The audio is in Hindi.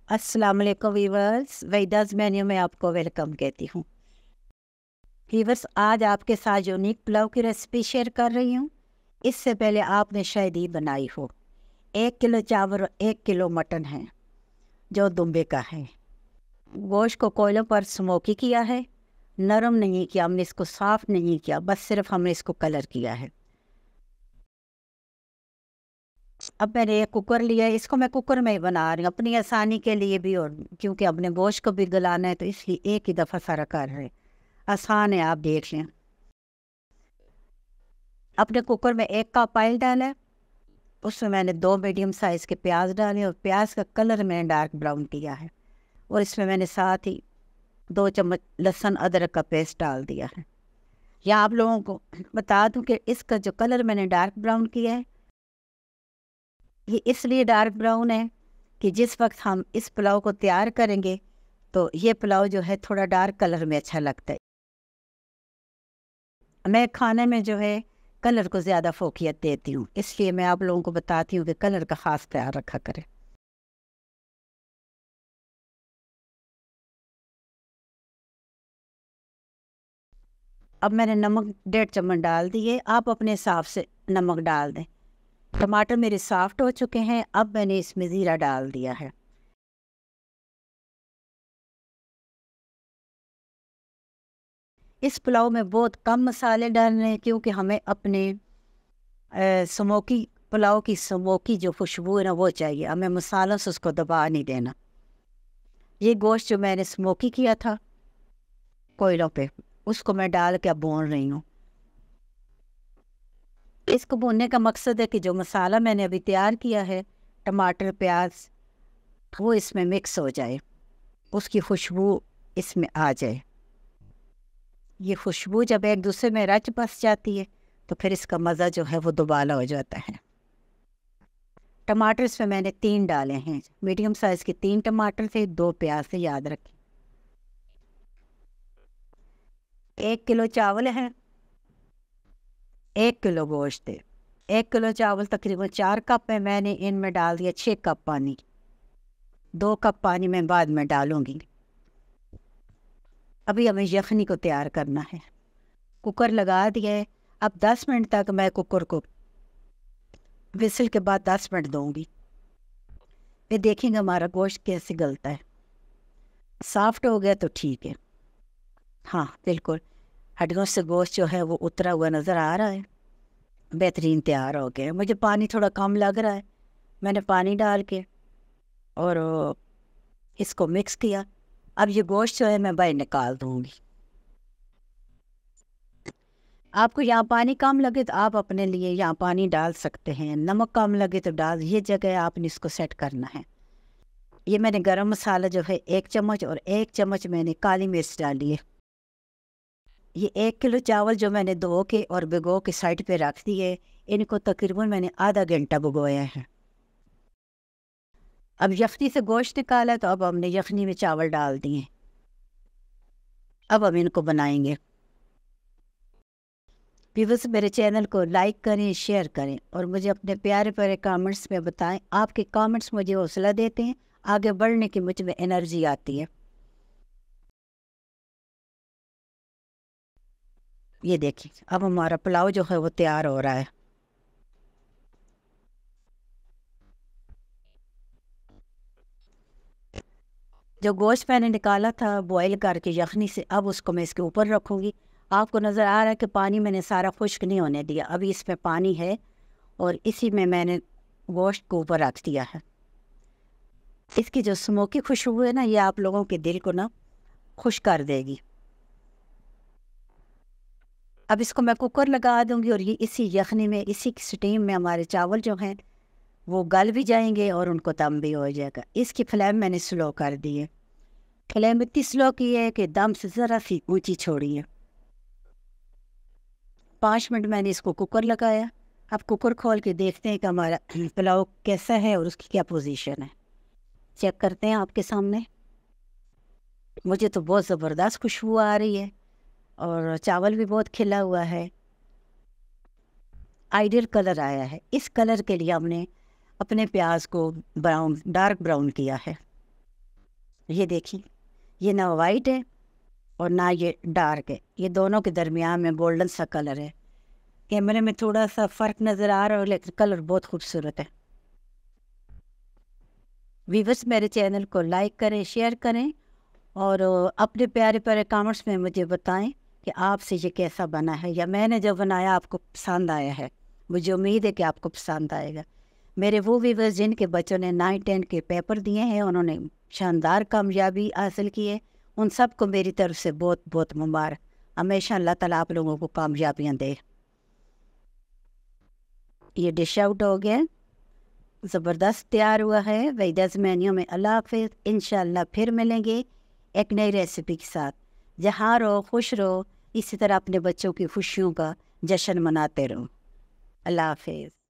अस्सलाम वालेकुम वीवर्स, वेदास मेन्यू में आपको वेलकम कहती हूँ। वीवर्स, आज आपके साथ यूनिक पुलाव की रेसिपी शेयर कर रही हूँ। इससे पहले आपने शायद ही बनाई हो। 1 किलो चावल, 1 किलो मटन है जो दुम्बे का है। गोश्त को कोयलों पर स्मोकी किया है, नरम नहीं किया, हमने इसको साफ नहीं किया, बस सिर्फ हमने इसको कलर किया है। अब मैंने एक कुकर लिया है, इसको मैं कुकर में ही बना रही हूँ अपनी आसानी के लिए भी, और क्योंकि अपने गोश्त को भी गलाना है तो इसलिए एक ही दफ़ा सारा कर रहे हैं। आसान है, आप देख लें। अपने कुकर में 1 कप ऑयल डाला है, उसमें मैंने 2 मीडियम साइज़ के प्याज डाले और प्याज का कलर मैंने डार्क ब्राउन किया है। और इसमें मैंने साथ ही 2 चम्मच लहसुन अदरक का पेस्ट डाल दिया है। या आप लोगों को बता दूं कि इसका जो कलर मैंने डार्क ब्राउन किया है, ये इसलिए डार्क ब्राउन है कि जिस वक्त हम इस पुलाव को तैयार करेंगे तो ये पुलाव जो है थोड़ा डार्क कलर में अच्छा लगता है। मैं खाने में जो है कलर को ज़्यादा फोकियत देती हूँ, इसलिए मैं आप लोगों को बताती हूँ कि कलर का ख़ास ख्याल रखा करें। अब मैंने नमक 1.5 चम्मच डाल दिए, आप अपने हिसाब से नमक डाल दें। टमाटर मेरे सॉफ्ट हो चुके हैं, अब मैंने इसमें ज़ीरा डाल दिया है। इस पुलाव में बहुत कम मसाले डालने हैं क्योंकि हमें अपने स्मोकी पुलाव की स्मोकी जो खुशबू है ना वो चाहिए, हमें मसालों से उसको दबा नहीं देना। ये गोश्त जो मैंने स्मोकी किया था कोयलों पे, उसको मैं डाल के अब भून रही हूँ। इसको भूनने का मकसद है कि जो मसाला मैंने अभी तैयार किया है, टमाटर प्याज, वो इसमें मिक्स हो जाए, उसकी खुशबू इसमें आ जाए। ये खुशबू जब एक दूसरे में रच बस जाती है तो फिर इसका मज़ा जो है वो दोबारा हो जाता है। टमाटर इसमें मैंने 3 डाले हैं, मीडियम साइज़ के 3 टमाटर थे, 2 प्याज से, याद रखें। 1 किलो चावल है, 1 किलो गोश्त है। 1 किलो चावल तकरीबन 4 कप है, मैंने इनमें डाल दिया 6 कप पानी। 2 कप पानी मैं बाद में डालूंगी। अभी हमें यखनी को तैयार करना है। कुकर लगा दिया है, अब 10 मिनट तक मैं कुकर को विसल के बाद 10 मिनट दूंगी। फिर देखेंगे हमारा गोश्त कैसे गलता है। सॉफ्ट हो गया तो ठीक है। हाँ बिल्कुल, हड्डियों से गोश्त जो है वो उतरा हुआ नज़र आ रहा है, बेहतरीन तैयार हो गया। मुझे पानी थोड़ा कम लग रहा है, मैंने पानी डाल के और इसको मिक्स किया। अब ये गोश्त जो है मैं बाहर निकाल दूंगी। आपको यहाँ पानी कम लगे तो आप अपने लिए यहाँ पानी डाल सकते हैं, नमक कम लगे तो डाल, ये जगह आपने इसको सेट करना है। ये मैंने गरम मसाला जो है 1 चम्मच और 1 चम्मच मैंने काली मिर्च डाली है। ये 1 किलो चावल जो मैंने धो के और भिगो के साइड पे रख दिए, इनको तकरीबन मैंने आधा घंटा भिगोया है। अब यखनी से गोश्त निकाला तो अब हमने यखनी में चावल डाल दिए। अब हम इनको बनाएंगे। व्यूअर्स, मेरे चैनल को लाइक करें, शेयर करें और मुझे अपने प्यारे प्यारे कमेंट्स में बताएं। आपके कमेंट्स मुझे हौसला देते हैं, आगे बढ़ने की मुझ में एनर्जी आती है। ये देखिए, अब हमारा पुलाव जो है वो तैयार हो रहा है। जो गोश्त मैंने निकाला था बॉईल करके यखनी से, अब उसको मैं इसके ऊपर रखूँगी। आपको नज़र आ रहा है कि पानी मैंने सारा खुश्क नहीं होने दिया, अभी इसमें पानी है और इसी में मैंने गोश्त को ऊपर रख दिया है। इसकी जो स्मोकी खुशबू है ना, ये आप लोगों के दिल को ना खुश कर देगी। अब इसको मैं कुकर लगा दूंगी और ये इसी यखनी में, इसी स्टीम में हमारे चावल जो हैं वो गल भी जाएंगे और उनको दम भी हो जाएगा। इसकी फ्लेम मैंने स्लो कर दी है, फ्लेम इतनी स्लो की है कि दम से ज़रा सी ऊंची छोड़ी है। 5 मिनट मैंने इसको कुकर लगाया। अब कुकर खोल के देखते हैं कि हमारा पुलाव कैसा है और उसकी क्या पोजीशन है। चेक करते हैं आपके सामने। मुझे तो बहुत ज़बरदस्त खुशबू आ रही है और चावल भी बहुत खिला हुआ है, आइडियल कलर आया है। इस कलर के लिए हमने अपने प्याज को ब्राउन, डार्क ब्राउन किया है। ये देखिए, ये ना वाइट है और ना ये डार्क है, ये दोनों के दरमियान में गोल्डन सा कलर है। कैमरे में थोड़ा सा फ़र्क नज़र आ रहा है लेकिन कलर बहुत खूबसूरत है। व्यूअर्स, मेरे चैनल को लाइक करें, शेयर करें और अपने प्यारे प्यारे कमेंट्स में मुझे बताएं कि आपसे ये कैसा बना है या मैंने जो बनाया आपको पसंद आया है। मुझे उम्मीद है कि आपको पसंद आएगा। मेरे वो व्यूअर्स जिनके बच्चों ने 9-10 के पेपर दिए हैं, उन्होंने शानदार कामयाबी हासिल की है, उन सबको मेरी तरफ से बहुत बहुत मुबारक। हमेशा अल्लाह ताला आप लोगों को कामयाबियाँ दे। ये डिश आउट हो गया, ज़बरदस्त तैयार हुआ है। वहीदा's मेन्यू में अल्लाह हाफ़िज़। इंशाअल्लाह फिर मिलेंगे एक नई रेसिपी के साथ। जहाँ रहो खुश रहो, इसी तरह अपने बच्चों की खुशियों का जश्न मनाते रहो। अल्लाह हाफ़िज़।